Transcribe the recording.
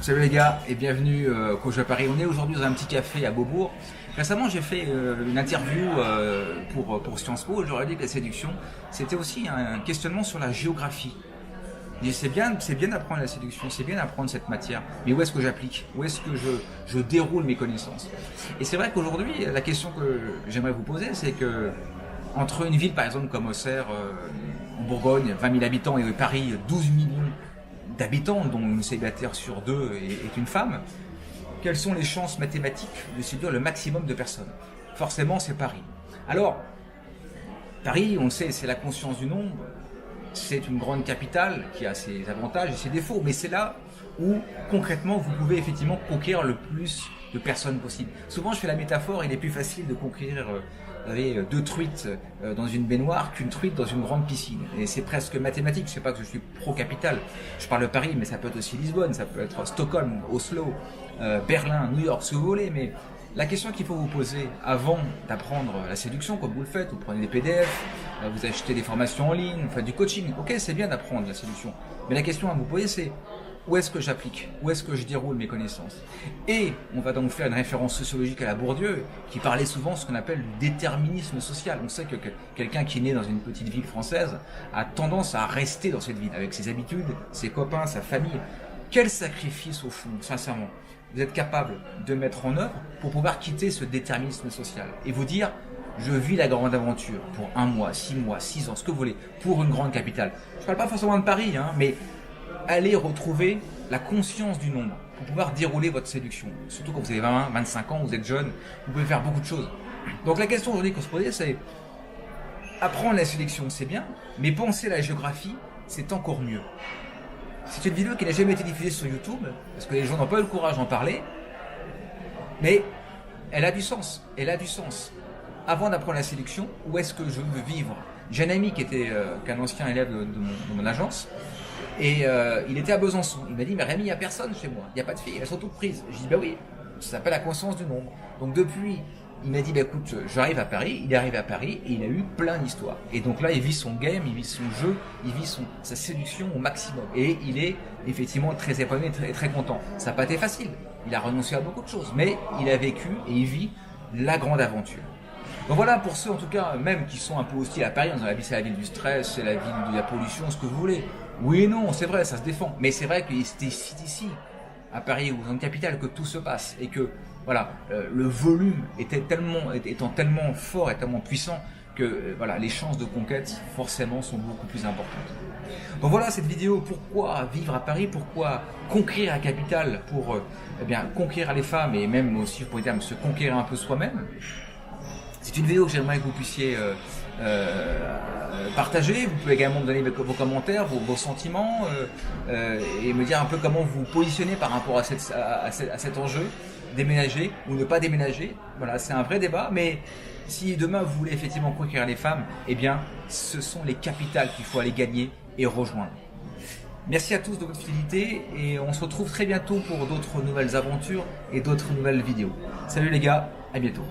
Salut les gars et bienvenue Coach à Paris. On est aujourd'hui dans un petit café à Beaubourg. Récemment j'ai fait une interview pour Sciences Po. J'aurais dit que la séduction c'était aussi un questionnement sur la géographie. C'est bien d'apprendre la séduction, c'est bien d'apprendre cette matière, mais où est-ce que j'applique? Où est-ce que je déroule mes connaissances? Et c'est vrai qu'aujourd'hui, la question que j'aimerais vous poser, c'est que entre une ville par exemple comme Auxerre, en Bourgogne, 20 000 habitants, et Paris, 12 millions d'habitants, dont une célibataire sur deux est une femme, quelles sont les chances mathématiques de séduire le maximum de personnes? Forcément, c'est Paris. Alors, Paris, on le sait, c'est la conscience du nombre. C'est une grande capitale qui a ses avantages et ses défauts, mais c'est là où concrètement vous pouvez effectivement conquérir le plus de personnes possible. Souvent je fais la métaphore, il est plus facile de conquérir deux truites dans une baignoire qu'une truite dans une grande piscine. Et c'est presque mathématique, je ne sais pas que je suis pro-capitale, je parle de Paris, mais ça peut être aussi Lisbonne, ça peut être Stockholm, Oslo, Berlin, New York, ce que vous voulez, mais la question qu'il faut vous poser avant d'apprendre la séduction, comme vous le faites, vous prenez des PDF, vous achetez des formations en ligne, vous faites du coaching, ok, c'est bien d'apprendre la séduction, mais la question à vous poser c'est où est-ce que j'applique, où est-ce que je déroule mes connaissances? Et on va donc faire une référence sociologique à la Bourdieu, qui parlait souvent de ce qu'on appelle le déterminisme social. On sait que quelqu'un qui est né dans une petite ville française a tendance à rester dans cette ville, avec ses habitudes, ses copains, sa famille. Quel sacrifice au fond, sincèrement, vous êtes capable de mettre en œuvre pour pouvoir quitter ce déterminisme social et vous dire je vis la grande aventure pour 1 mois, 6 mois, 6 ans, ce que vous voulez, pour une grande capitale. Je ne parle pas forcément de Paris, mais allez retrouver la conscience du nombre pour pouvoir dérouler votre séduction. Surtout quand vous avez 20, 25 ans, vous êtes jeune, vous pouvez faire beaucoup de choses. Donc la question aujourd'hui qu'on se posait, c'est apprendre la séduction, c'est bien, mais penser la géographie, c'est encore mieux. C'est une vidéo qui n'a jamais été diffusée sur YouTube, parce que les gens n'ont pas eu le courage d'en parler, mais elle a du sens, Avant d'apprendre la séduction, où est-ce que je veux vivre? J'ai un ami qui était un ancien élève de mon agence, et il était à Besançon. Il m'a dit, mais Rémi, il n'y a personne chez moi, il n'y a pas de filles, elles sont toutes prises. Je dis, bah oui, ça s'appelle la conscience du nombre. Donc depuis, il m'a dit, bah écoute, j'arrive à Paris, il est arrivé à Paris, et il a eu plein d'histoires. Et donc là, il vit son game, il vit son jeu, il vit sa séduction au maximum. Et il est effectivement très épanoui, très content. Ça n'a pas été facile, il a renoncé à beaucoup de choses, mais il a vécu et il vit la grande aventure. Donc voilà, pour ceux en tout cas, même qui sont un peu hostiles à Paris, on a dit c'est la ville du stress, c'est la ville de la pollution, ce que vous voulez. Oui et non, c'est vrai, ça se défend. Mais c'est vrai que c'est ici, à Paris, ou dans une capitale, que tout se passe. Et que, voilà, le volume étant tellement fort et tellement puissant que voilà, les chances de conquête, forcément, sont beaucoup plus importantes. Donc voilà cette vidéo, pourquoi vivre à Paris, pourquoi conquérir la capitale pour conquérir les femmes et même aussi, pour dire, se conquérir un peu soi-même. C'est une vidéo que j'aimerais que vous puissiez partager. Vous pouvez également me donner vos commentaires, vos sentiments et me dire un peu comment vous vous positionnez par rapport à cet enjeu, déménager ou ne pas déménager. Voilà, c'est un vrai débat, mais si demain vous voulez effectivement conquérir les femmes, eh bien ce sont les capitales qu'il faut aller gagner et rejoindre. Merci à tous de votre fidélité et on se retrouve très bientôt pour d'autres nouvelles aventures et d'autres nouvelles vidéos. Salut les gars, à bientôt.